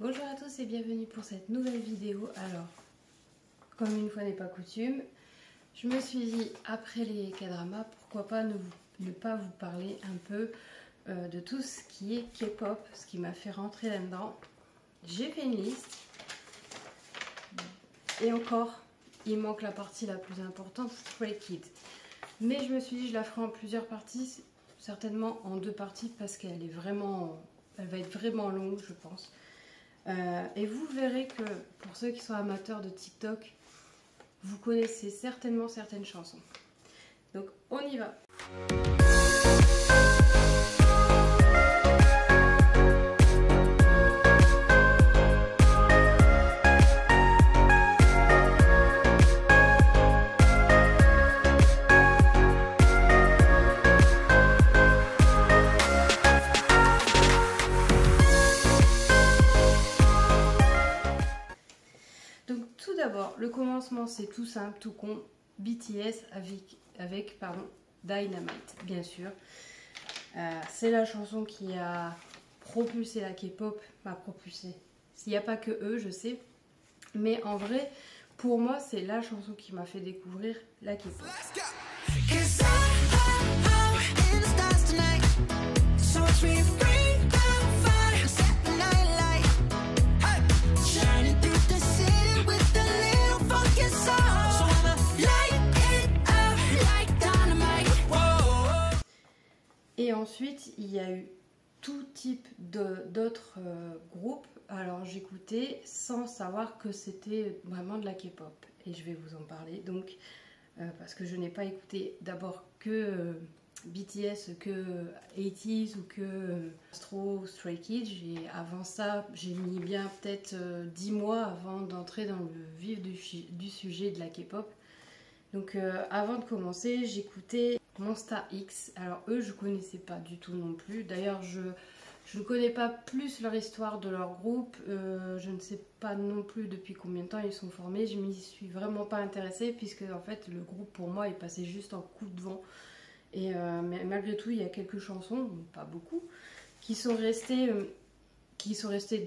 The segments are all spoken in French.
Bonjour à tous et bienvenue pour cette nouvelle vidéo. Alors, comme une fois n'est pas coutume, je me suis dit, après les K-dramas, pourquoi pas ne pas vous parler un peu de tout ce qui est K-pop, ce qui m'a fait rentrer là-dedans. J'ai fait une liste, et encore, il manque la partie la plus importante, Stray Kids. Mais je me suis dit, je la ferai en plusieurs parties, certainement en deux parties, parce qu'elle va être vraiment longue, je pense. Et vous verrez que pour ceux qui sont amateurs de TikTok, vous connaissez certainement certaines chansons. Donc on y va. Tout d'abord, le commencement c'est tout simple, tout con, BTS avec Dynamite, bien sûr. C'est la chanson qui a propulsé la K-pop, pas propulsé. S'il n'y a pas que eux, je sais. Mais en vrai, pour moi, c'est la chanson qui m'a fait découvrir la K-pop. Et ensuite, il y a eu tout type d'autres groupes. Alors j'écoutais sans savoir que c'était vraiment de la K-pop. Et je vais vous en parler. Donc, parce que je n'ai pas écouté d'abord que BTS, que 80s ou que Stray Kids. Avant ça, j'ai mis bien peut-être 10 mois avant d'entrer dans le vif du sujet de la K-pop. Donc avant de commencer, j'écoutais Monsta X. Alors eux, je connaissais pas du tout non plus. D'ailleurs, je ne connais pas plus leur histoire de leur groupe. Je ne sais pas non plus depuis combien de temps ils sont formés. Je m'y suis vraiment pas intéressée puisque en fait le groupe pour moi est passé juste en coup de vent. Et mais malgré tout, il y a quelques chansons, pas beaucoup, qui sont restées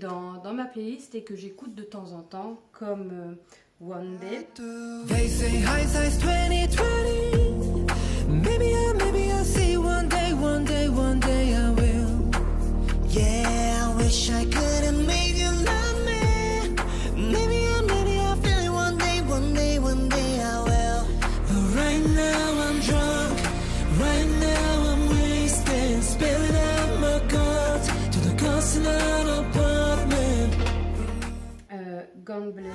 dans ma playlist et que j'écoute de temps en temps, comme One Day. They say hindsight's 2020. Maybe I'll see one day I will. Yeah, I wish I could have made you love me. Maybe I'll feel it one day I will. But right now I'm drunk, right now I'm wasted, spilling out my guts to the constant apartment. Gunblade.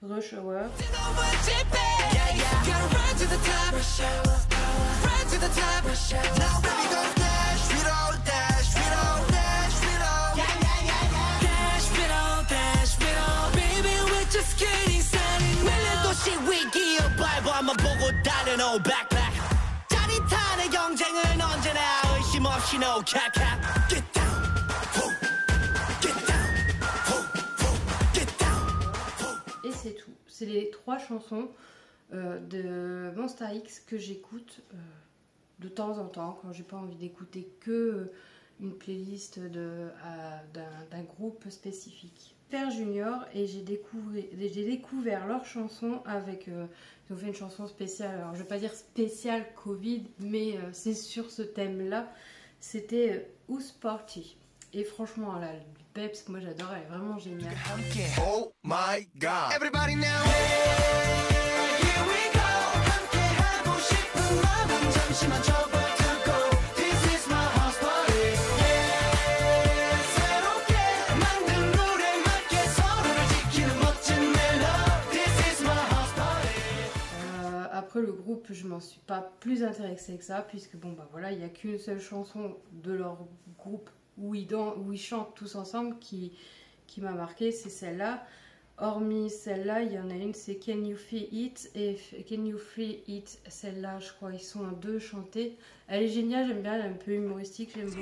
Rush Hour. Et c'est tout. C'est les 3 chansons de Monsta X que j'écoute de temps en temps quand j'ai pas envie d'écouter que une playlist d'un groupe spécifique. Super Junior, et j'ai découvert leurs chansons avec ils ont fait une chanson spéciale, alors je vais pas dire spéciale Covid, mais c'est sur ce thème là. C'était House Party. Et franchement, là, le peps, moi j'adore, elle est vraiment géniale. Oh my god! Everybody now! Here we go! 함께 하고 싶은 마음 잠시만 접어두고. This is my house party. Yeah! 새롭게 만든 룰에 맞게 서로를 지키는 멋진 멜로디. This is my house party. Après le groupe, je m'en suis pas plus intéressée que ça, puisque bon bah voilà, il n'y a qu'une seule chanson de leur groupe où ils chantent tous ensemble qui qui m'a marqué, c'est celle-là. Hormis celle-là, il y en a une, c'est Can You Feel It, et Can You Feel It, celle-là, je crois, ils sont à 2 chantés. Elle est géniale, j'aime bien, elle est un peu humoristique, j'aime beaucoup.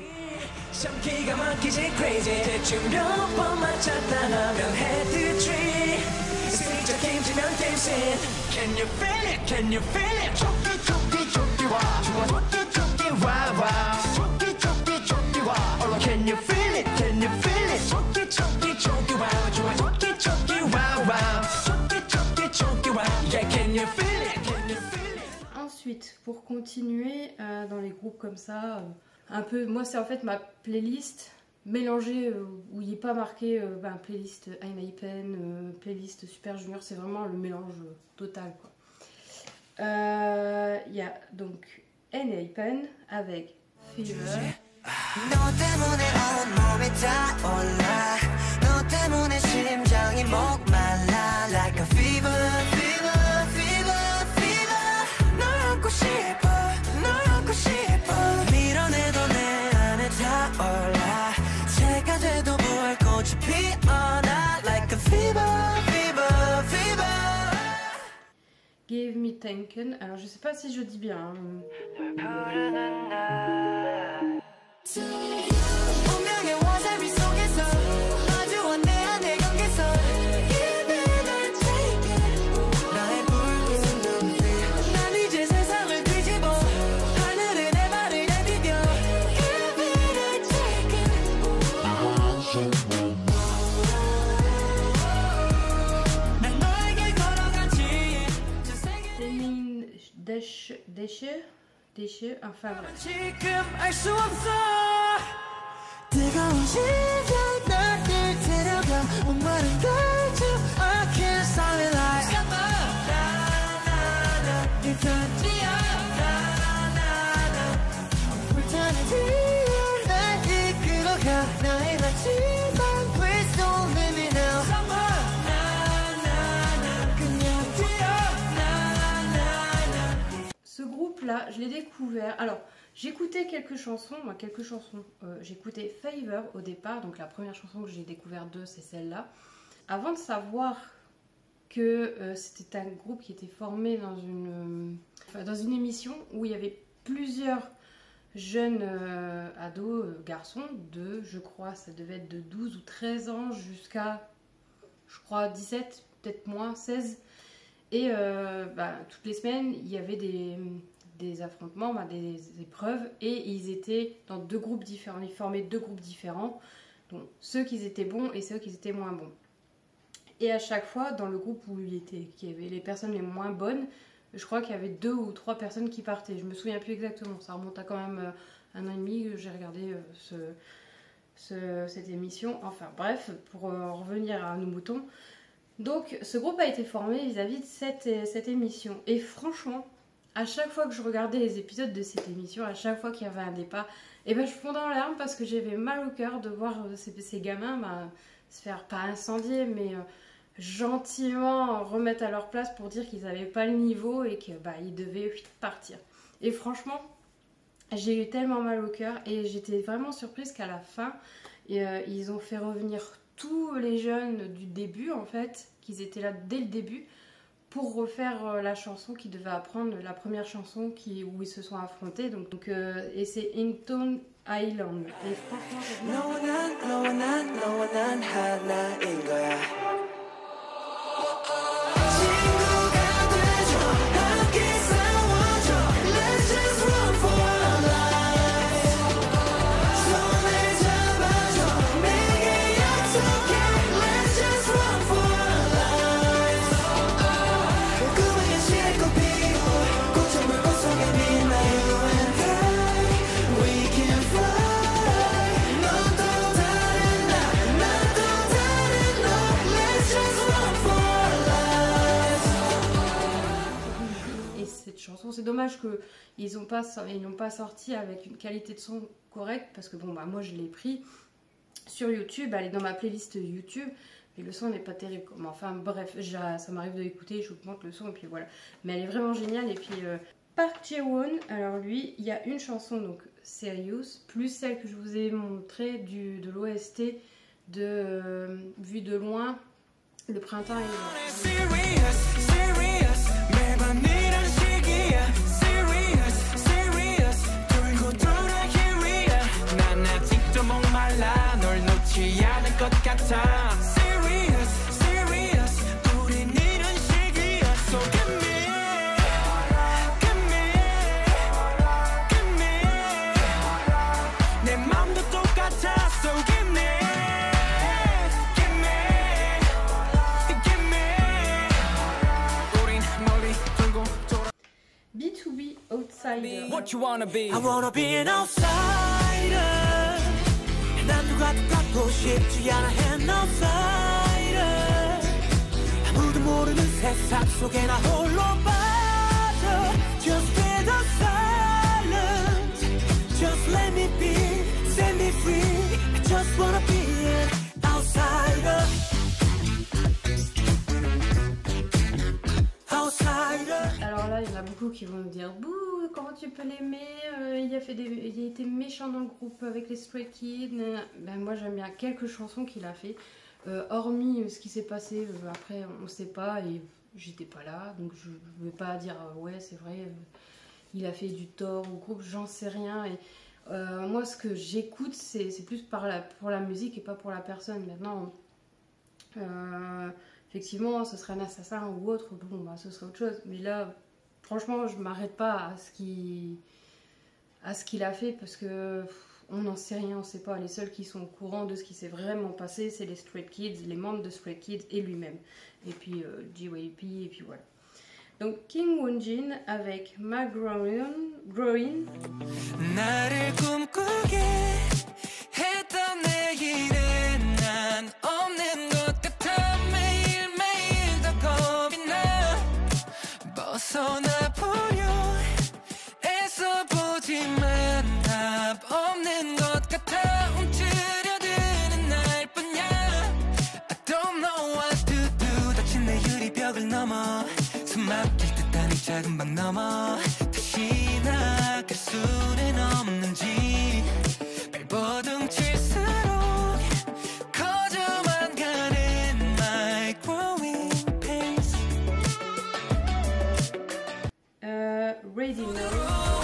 Ensuite, pour continuer dans les groupes comme ça, un peu, moi c'est en fait ma playlist mélangée où il n'est pas marqué playlist Enhypen, playlist Super Junior, c'est vraiment le mélange total quoi. Il y a donc Enhypen avec Fever. Give Me Tanken, alors je sais pas si je dis bien. Déchets, enfin bref. Là, je l'ai découvert. Alors, j'écoutais quelques chansons. J'écoutais Fever au départ, donc la première chanson que j'ai découvert d'eux, c'est celle-là. Avant de savoir que c'était un groupe qui était formé dans une émission où il y avait plusieurs jeunes ados, garçons, je crois, ça devait être de 12 ou 13 ans jusqu'à, je crois, 17, peut-être moins, 16. Et toutes les semaines, il y avait des affrontements, des épreuves, et ils étaient dans 2 groupes différents, ils formaient 2 groupes différents, donc ceux qui étaient bons et ceux qui étaient moins bons. Et à chaque fois, dans le groupe où il y avait les personnes les moins bonnes, je crois qu'il y avait 2 ou 3 personnes qui partaient, je me souviens plus exactement, ça remonte à quand même 1 an et demi que j'ai regardé cette émission, enfin bref, pour revenir à nos moutons. Donc ce groupe a été formé vis-à-vis de cette émission, et franchement, à chaque fois que je regardais les épisodes de cette émission, à chaque fois qu'il y avait un départ, et je fondais en larmes parce que j'avais mal au cœur de voir ces gamins se faire, pas incendier, mais gentiment remettre à leur place pour dire qu'ils n'avaient pas le niveau et qu'ils devaient partir. Et franchement, j'ai eu tellement mal au cœur et j'étais vraiment surprise qu'à la fin, ils ont fait revenir tous les jeunes du début en fait, qu'ils étaient là dès le début, pour refaire la chanson qu'ils devaient apprendre, la première chanson où ils se sont affrontés. Et c'est Ington Island. Et franchement, c'est dommage qu'ils n'ont pas sorti avec une qualité de son correcte, parce que moi je l'ai pris sur YouTube, elle est dans ma playlist YouTube, mais le son n'est pas terrible. Enfin bref, ça m'arrive de l'écouter, j'augmente le son et puis voilà. Mais elle est vraiment géniale. Et puis Park Jae-won, alors lui, il y a une chanson, donc Serious, plus celle que je vous ai montrée de l'OST vu de loin, le printemps est B2B outsider. What you wanna be? I wanna be an outsider. 난 누가 똑같고 싶지 않아 an outsider. 아무도 모르는 세상 속에 나 홀로 빠져. Just be the silence. Just let me be, set me free. I just wanna be an outsider. Alors là, il y en a beaucoup qui vont me dire « Bouh, comment tu peux l'aimer il a été méchant dans le groupe avec les Stray Kids. » Ben moi, j'aime bien quelques chansons qu'il a fait. Hormis ce qui s'est passé, après, on ne sait pas et j'étais pas là. Donc je ne vais pas dire « Ouais, c'est vrai, il a fait du tort au groupe, j'en sais rien. » Et moi, ce que j'écoute, c'est plus pour la musique et pas pour la personne. Maintenant... effectivement, ce serait un assassin ou autre, bon, bah, ce serait autre chose. Mais là, franchement, je m'arrête pas à ce qu'il a fait parce que on n'en sait rien, on sait pas. Les seuls qui sont au courant de ce qui s'est vraiment passé, c'est les Stray Kids, les membres de Stray Kids et lui-même. Et puis JYP, et puis voilà. Donc Kim Wonjin avec Ma Growing. 벗어나보려 애써 보지만 답 없는 것 같아 움츠려드는 날뿐이야 I don't know what to do 닫힌 내 유리벽을 넘어 숨 막힐 듯한 이 작은 방 넘어 다시 나갈 수는 없는지 발버둥 칠수록 커져만 가는 my growing pains Ready Now.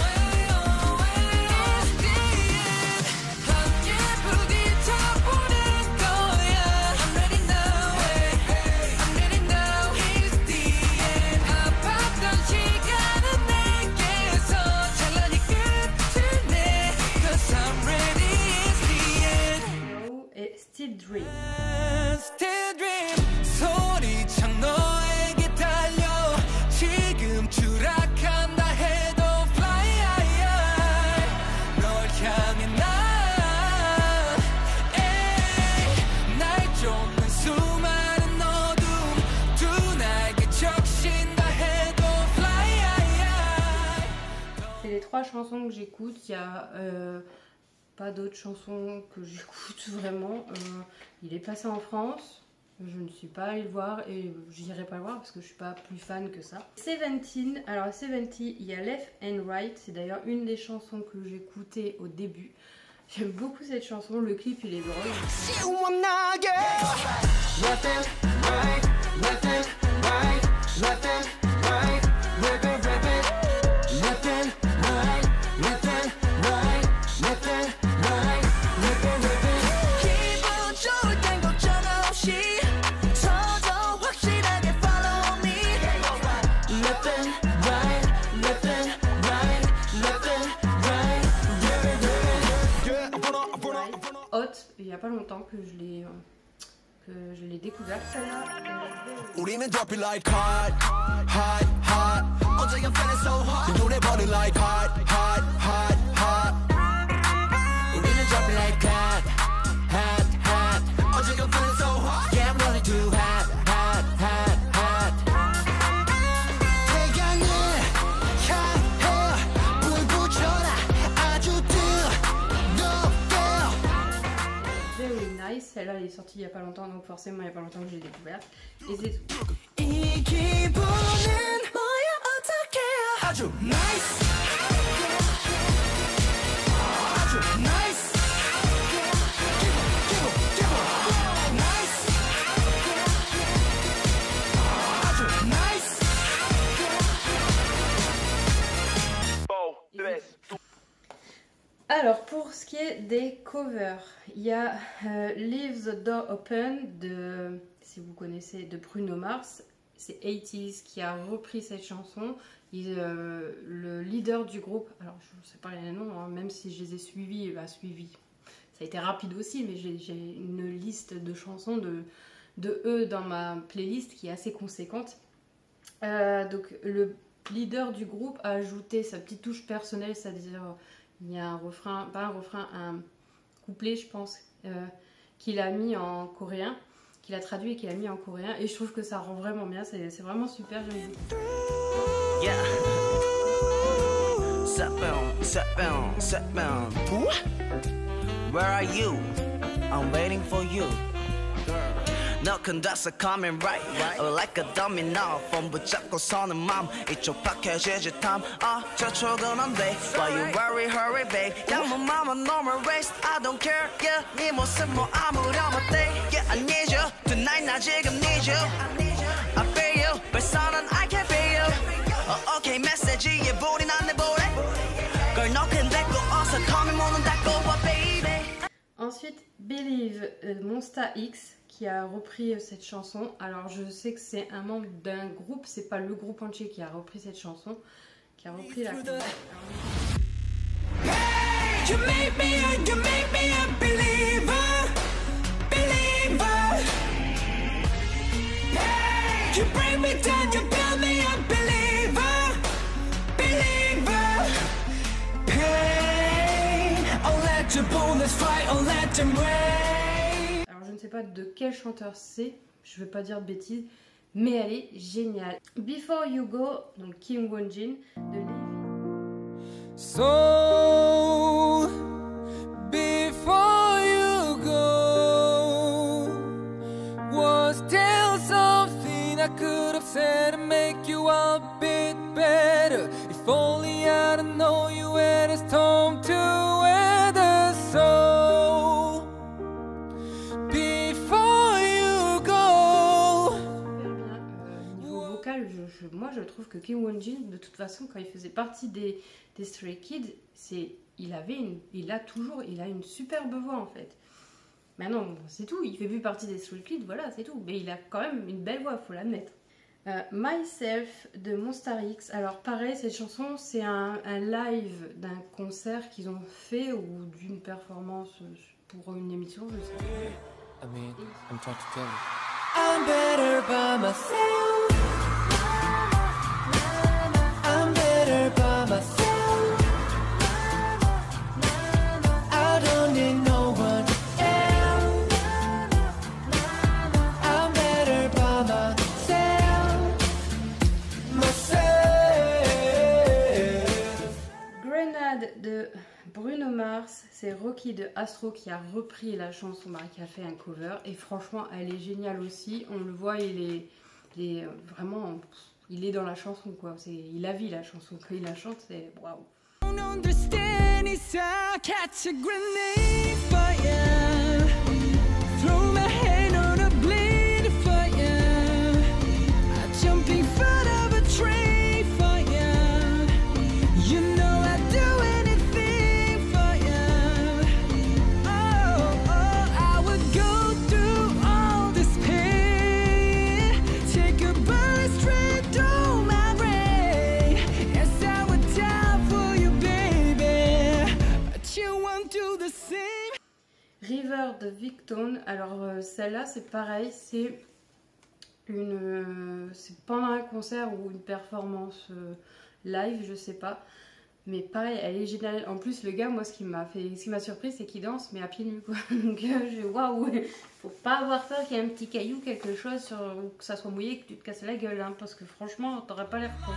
Et Still Dream. Still dream 소리창 너에게 달려 지금 추락한다 해도 fly high 널 향해 날 쫓는 수많은 어둠 두 날개 적신다 해도 fly high C'est les trois chansons que j'écoute. Il y a pas d'autres chansons que j'écoute vraiment. Il est passé en France. Je ne suis pas allée le voir et j'irai pas le voir parce que je suis pas plus fan que ça. Seventeen, alors Seventeen, il y a Left and Right, c'est d'ailleurs une des chansons que j'écoutais au début. J'aime beaucoup cette chanson, le clip il est drôle. Hot, il y a pas longtemps que je l'ai découvert. 우리는 drop it like hot, hot, hot. 어제 I'm feeling so hot. 노래 버리 like hot, hot, hot, hot. 우리는 drop it like hot, hot, hot. 어제 I'm feeling so hot. Yeah, I'm running too hot, hot, hot, hot. 태양을 향해 불 붙여라 아주 뜨겁게. Very nice, celle-là elle est sortie il y a pas longtemps donc forcément il y a pas longtemps que je l'ai découverte. Et c'est tout. 이 기분은 뭐야 어떡해 아주 nice 아주 nice Pour ce qui est des covers, il y a Leave the Door Open de, si vous connaissez, de Bruno Mars. C'est 80s qui a repris cette chanson. Le leader du groupe, alors je ne sais pas les noms, hein, même si je les ai suivis, ça a été rapide aussi, mais j'ai une liste de chansons de eux dans ma playlist qui est assez conséquente. Donc le leader du groupe a ajouté sa petite touche personnelle, c'est-à-dire il y a un refrain, pas un refrain, un couplet je pense, qu'il a mis en coréen, qu'il a traduit et qu'il a mis en coréen, et je trouve que ça rend vraiment bien, c'est vraiment super, j'aime beaucoup. Yeah. Where are you? I'm waiting for you. 너 근데서 coming right like a domino 폰 붙잡고 서는 맘 이쪽 박혀지지 탐 저쪽은 안 돼 Why you worry hurry babe 양문 맘은 normal race I don't care yeah 네 모습 뭐 아무렴 어때 Yeah I need you tonight 나 지금 need you I feel you 벌써 난 I can feel you okay 메시지에 불이 났네 보래 걸 넣긴 됐고 어서 coming 모는 닫고 와 baby. Ensuite Believe Monsta X qui a repris cette chanson. Alors je sais que c'est un membre d'un groupe, c'est pas le groupe entier qui a repris cette chanson, qui a repris la chanson. You make me a believer, believer. You bring me down, you build me a believer, believer. Pain, I'll let your bullets fly, I'll let them rain. Je ne sais pas de quel chanteur c'est, je ne vais pas dire de bêtises, mais elle est géniale. Before You Go, donc Kim Won-jin de Levi. So, before you go, was there something I could have said to make you a bit better? If only I'd know you had this time to weather so. Moi je trouve que Kim Won-jin, de toute façon, quand il faisait partie des Stray Kids, il a une superbe voix en fait. Maintenant c'est tout, il fait plus partie des Stray Kids, voilà c'est tout, mais il a quand même une belle voix, faut l'admettre. Myself de Monsta X, alors pareil, cette chanson c'est un live d'un concert qu'ils ont fait ou d'une performance pour une émission, je sais pas. I mean, I'm trying to tell you. I'm better by myself. I'm better by myself. I don't need no one else. I'm better by myself. Grenade de Bruno Mars, c'est Rocky de Astro qui a repris la chanson, qui a fait un cover, et franchement elle est géniale aussi, on le voit, il est vraiment, il est dans la chanson quoi, il a vu la chanson, quand il la chante c'est waouh. River de Victone, alors celle-là c'est pareil, c'est pendant un concert ou une performance live, je sais pas, mais pareil, elle est géniale. En plus le gars, moi ce qui m'a surpris c'est qu'il danse mais à pieds nus quoi, donc waouh, faut pas avoir peur qu'il y ait un petit caillou, quelque chose, ou que ça soit mouillé, que tu te casses la gueule, hein, parce que franchement t'aurais pas l'air con.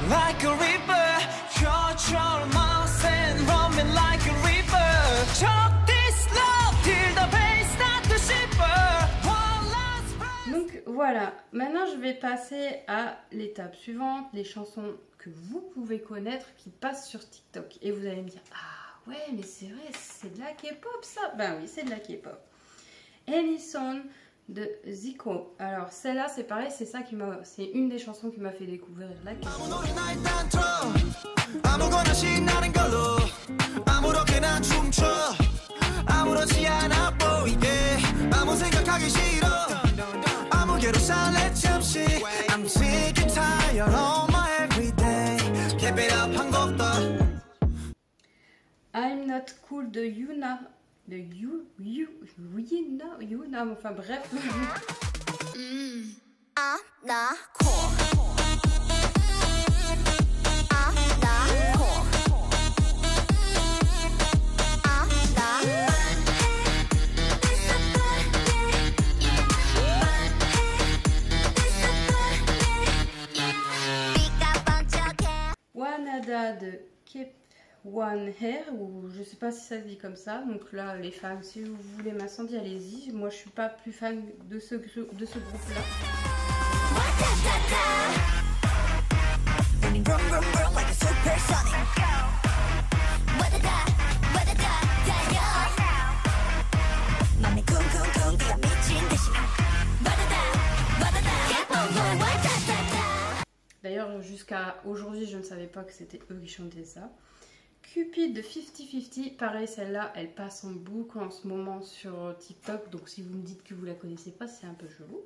Like a reaper, you're my and running like a reaper. Donc voilà, maintenant je vais passer à l'étape suivante, les chansons que vous pouvez connaître qui passent sur TikTok. Et vous allez me dire, ah ouais, mais c'est vrai, c'est de la K-pop ça. Ben oui, c'est de la K-pop. Any Song de Zico. Alors celle-là, c'est pareil, c'est une des chansons qui m'a fait découvrir la K-pop. I'm Not Cool de Yuna. De Yuna, enfin bref. Wanada de Keep One Hair, ou je sais pas si ça se dit comme ça. Donc là, les fans, si vous voulez Mandy, allez-y. Moi, je suis pas plus fan de ce groupe-là. D'ailleurs, jusqu'à aujourd'hui, je ne savais pas que c'était eux qui chantaient ça. Cupid de 50-50, pareil, celle-là, elle passe en boucle en ce moment sur TikTok. Donc si vous me dites que vous la connaissez pas, c'est un peu chelou.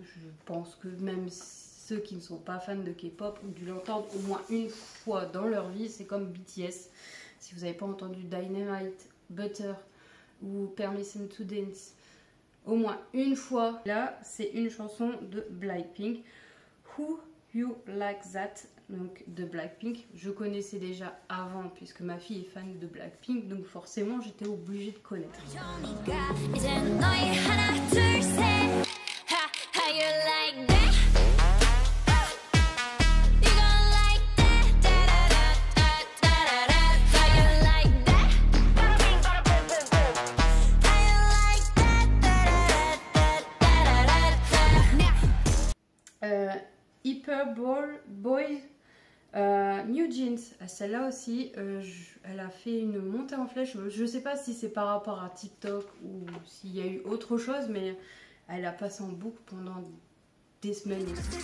Je pense que même ceux qui ne sont pas fans de K-pop ont dû l'entendre au moins une fois dans leur vie. C'est comme BTS. Si vous n'avez pas entendu Dynamite, Butter ou Permission to Dance au moins une fois, là c'est une chanson de Blackpink, Who You Like That, donc de Blackpink. Je connaissais déjà avant puisque ma fille est fan de Blackpink, donc forcément j'étais obligée de connaître. Hyperbole Boy New Jeans, celle-là aussi, elle a fait une montée en flèche. Je ne sais pas si c'est par rapport à TikTok ou s'il y a eu autre chose, mais elle a passé en boucle pendant des semaines aussi.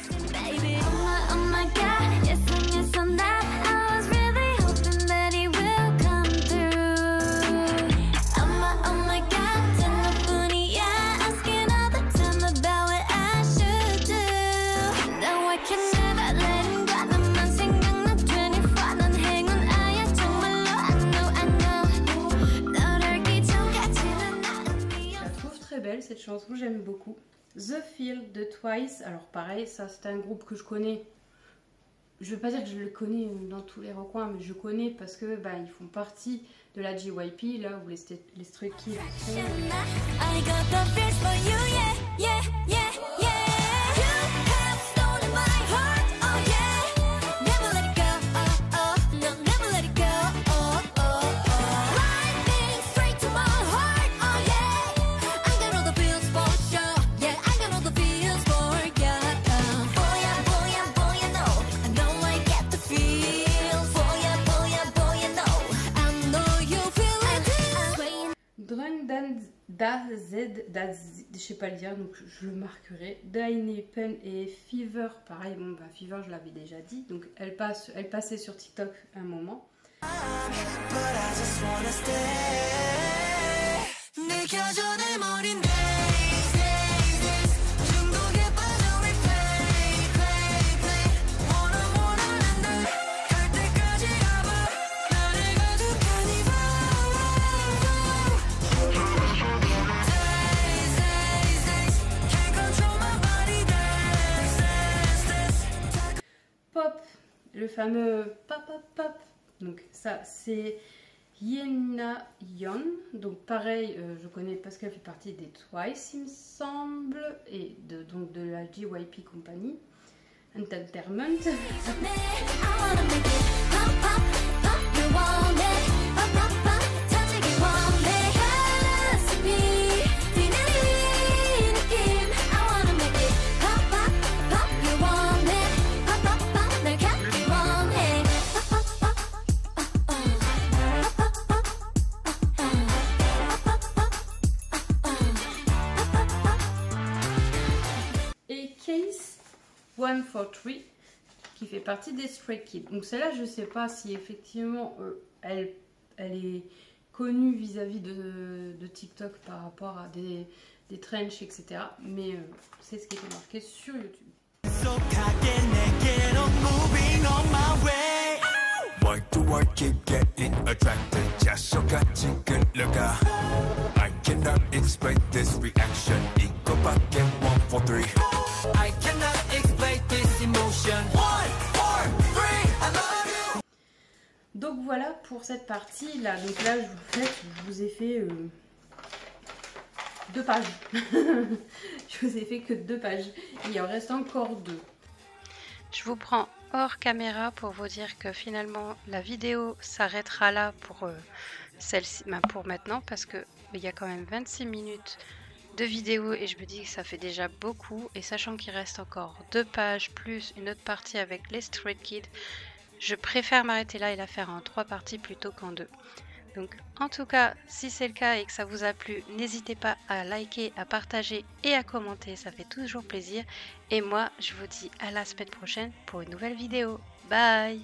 Cette chanson, j'aime beaucoup. The Feel de Twice. Alors pareil, ça c'est un groupe que je connais. Je ne veux pas dire que je le connais dans tous les recoins, mais je connais parce que ils font partie de la JYP, là où les Stray Kids sont. Je sais pas le dire, donc je le marquerai. Dainy Pen et Fever, pareil, Fever je l'avais déjà dit, donc elle passait sur TikTok un moment. pop, le fameux pop pop pop. Donc ça c'est Yena Yeon. Donc pareil, je connais parce qu'elle fait partie des Twice il me semble, et donc de la JYP Company Entertainment. Case 143 qui fait partie des Stray Kids. Donc celle-là, je sais pas si effectivement elle est connue vis-à-vis de TikTok par rapport à des trenches, etc. Mais c'est ce qui était marqué sur YouTube. Donc voilà pour cette partie là. Donc là je vous ai fait 2 pages. Je vous ai fait que 2 pages. Il en reste encore 2. Je vous prends hors caméra pour vous dire que finalement la vidéo s'arrêtera là pour celle-ci, pour maintenant, parce que il y a quand même 26 minutes de vidéo et je me dis que ça fait déjà beaucoup, et sachant qu'il reste encore 2 pages plus une autre partie avec les Stray Kids, je préfère m'arrêter là et la faire en 3 parties plutôt qu'en 2. Donc en tout cas, si c'est le cas et que ça vous a plu, n'hésitez pas à liker, à partager et à commenter, ça fait toujours plaisir. Et moi, je vous dis à la semaine prochaine pour une nouvelle vidéo. Bye!